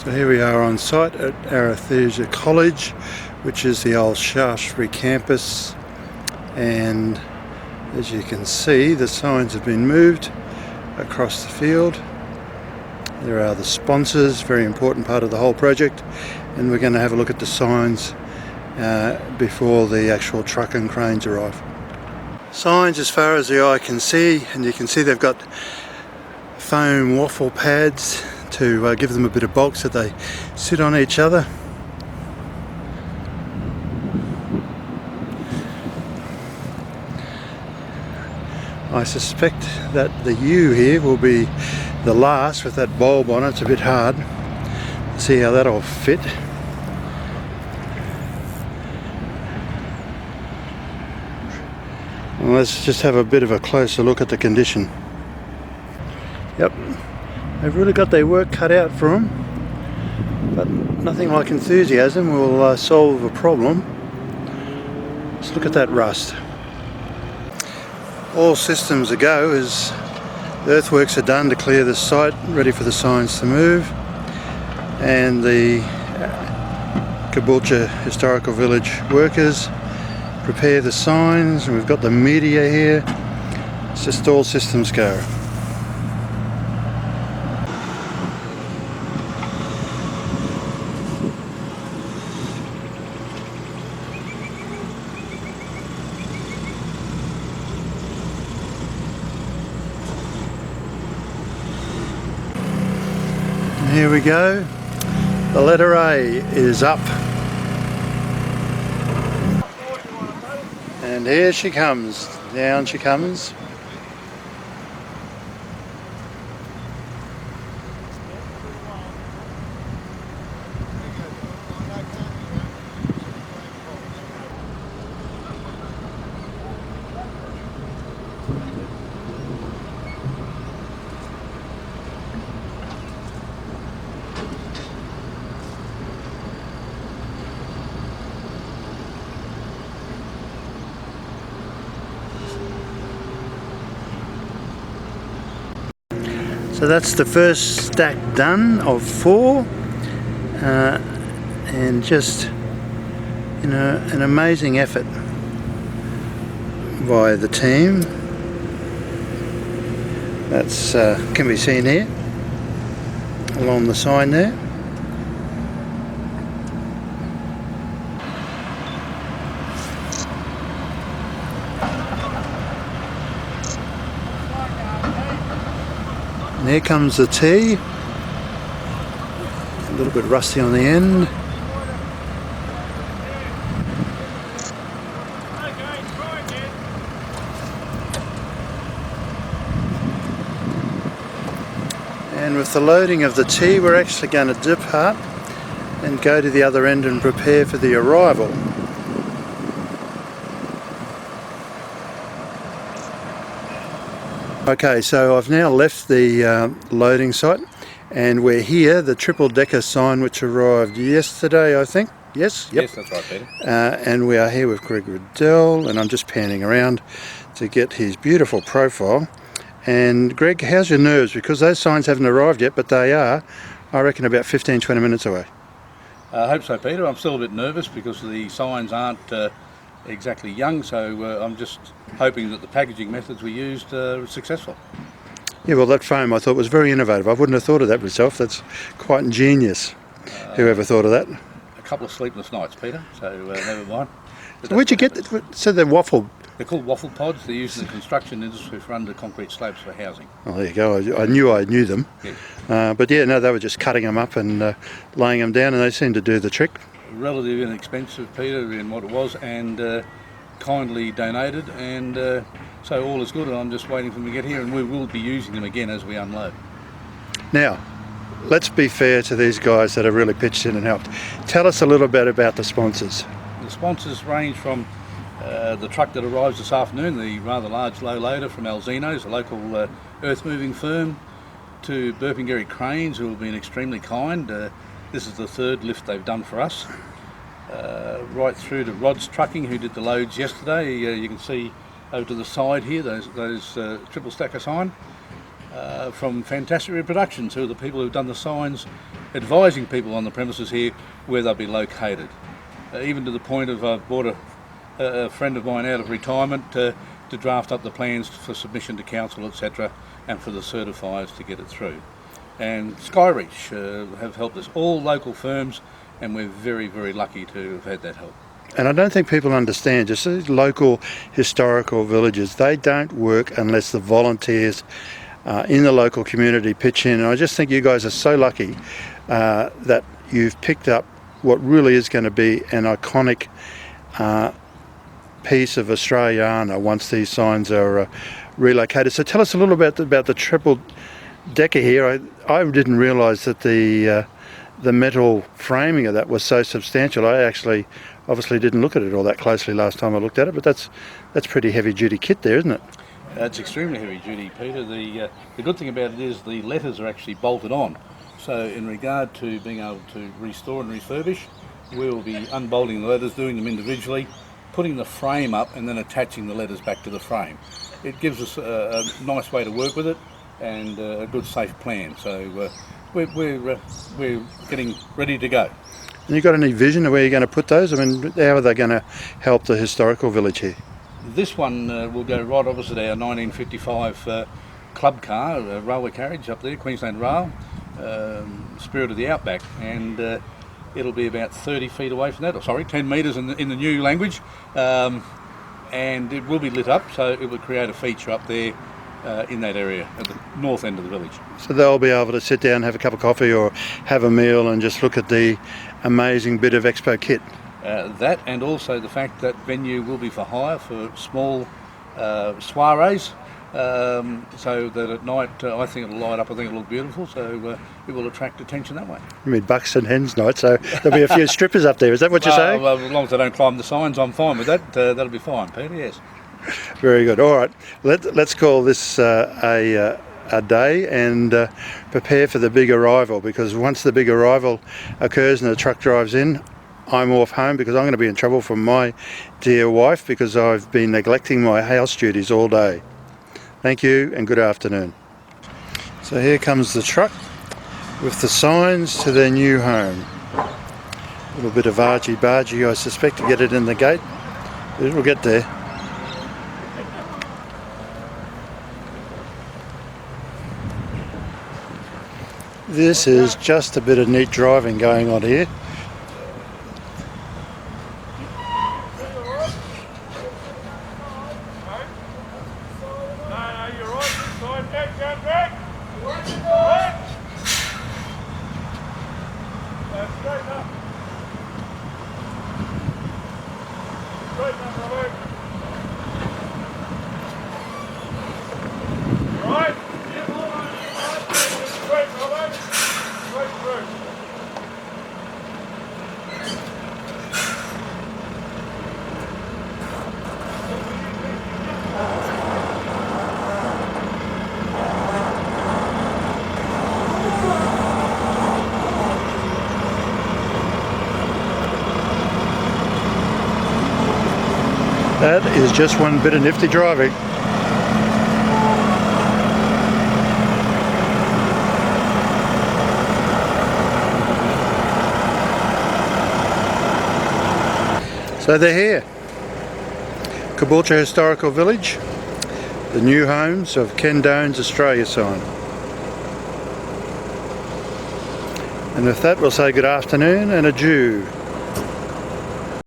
So here we are on site at Arethusa College, which is the old Shaftesbury campus, and as you can see the signs have been moved across the field. There are the sponsors, very important part of the whole project, and we're going to have a look at the signs before the actual truck and cranes arrive. Signs as far as the eye can see, and you can see they've got foam waffle pads to give them a bit of bulk so they sit on each other. I suspect that the U here will be the last with that bulb on it. It's a bit hard. See how that'll fit. Well, let's just have a bit of a closer look at the condition. Yep, they've really got their work cut out for them, but nothing like enthusiasm will solve a problem. Let's look at that rust. All systems a go as the earthworks are done to clear the site, ready for the signs to move, and the Caboolture Historical Village workers prepare the signs, and we've got the media here. It's just all systems go. Here we go, the letter A is up, and here she comes, down she comes. So that's the first stack done of 4, and just, you know, an amazing effort by the team. That's can be seen here along the sign there. And here comes the T, a little bit rusty on the end. And with the loading of the T, we're actually going to depart and go to the other end and prepare for the arrival. Okay, so I've now left the loading site, and we're here, the triple decker sign which arrived yesterday, I think. Yes? Yep. Yes, that's right, Peter. And we are here with Greg Riddell, and I'm just panning around to get his beautiful profile. And Greg, how's your nerves? Because those signs haven't arrived yet, but they are, I reckon, about 15-20 minutes away. I hope so, Peter. I'm still a bit nervous because the signs aren't exactly young, so I'm just hoping that the packaging methods we used are successful. Yeah, well, that foam I thought was very innovative. I wouldn't have thought of that myself. That's quite ingenious. Whoever thought of that? A couple of sleepless nights, Peter, so never mind. So where'd you get that? So the waffle? They're called waffle pods. They're used in the construction industry for under concrete slabs for housing. Oh, there you go. I knew them. Yes. But yeah, no, they were just cutting them up and laying them down, and they seemed to do the trick. Relatively inexpensive, Peter, in what it was, and kindly donated, and so all is good, and I'm just waiting for them to get here, and we will be using them again as we unload. Now, let's be fair to these guys that have really pitched in and helped. Tell us a little bit about the sponsors. The sponsors range from the truck that arrives this afternoon, the rather large low loader from Alzino's, a local earth moving firm, to Burpengary Cranes, who have been extremely kind. This is the third lift they've done for us. Right through to Rod's Trucking, who did the loads yesterday. You can see over to the side here those triple stacker sign from Fantastic Reproductions, who are the people who've done the signs advising people on the premises here where they'll be located. Even to the point of I've brought a friend of mine out of retirement to draft up the plans for submission to council, etc., and for the certifiers to get it through. And Skyreach have helped us, all local firms, and we're very, very lucky to have had that help. And I don't think people understand, just these local historical villages, they don't work unless the volunteers in the local community pitch in. And I just think you guys are so lucky that you've picked up what really is going to be an iconic piece of Australiana once these signs are relocated. So tell us a little bit about the triple decker here. I didn't realise that the metal framing of that was so substantial. I actually obviously didn't look at it all that closely last time I looked at it, but that's pretty heavy duty kit there, isn't it? It's extremely heavy duty, Peter. The good thing about it is the letters are actually bolted on. So in regard to being able to restore and refurbish, we will be unbolting the letters, doing them individually, putting the frame up and then attaching the letters back to the frame. It gives us a nice way to work with it and a good safe plan. So we're getting ready to go. And you got any vision of where you're going to put those? I mean, how are they going to help the historical village here? This one will go right opposite our 1955 club car, railway carriage up there, Queensland Rail, Spirit of the Outback, and it'll be about 30 feet away from that, or sorry, 10 metres in the new language, and it will be lit up, so it will create a feature up there in that area at the north end of the village. So they'll be able to sit down, have a cup of coffee or have a meal and just look at the amazing bit of Expo kit. That, and also the fact that venue will be for hire for small soirees, so that at night I think it'll light up, I think it'll look beautiful, so it will attract attention that way. You mean Bucks and Hens night, so there'll be a few strippers up there, is that what you're saying? Well, as long as they don't climb the signs, I'm fine with that. That'll be fine, Peter, yes. Very good. All right, let's call this a day and prepare for the big arrival, because once the big arrival occurs and the truck drives in, I'm off home because I'm going to be in trouble from my dear wife because I've been neglecting my house duties all day. Thank you and good afternoon. So here comes the truck with the signs to their new home. A little bit of argy-bargy, I suspect, to get it in the gate, but it'll get there. This is just a bit of neat driving going on here. That is just one bit of nifty driving. So they're here. Caboolture Historical Village, the new homes of Ken Doan's Australia sign. And with that we'll say good afternoon and adieu.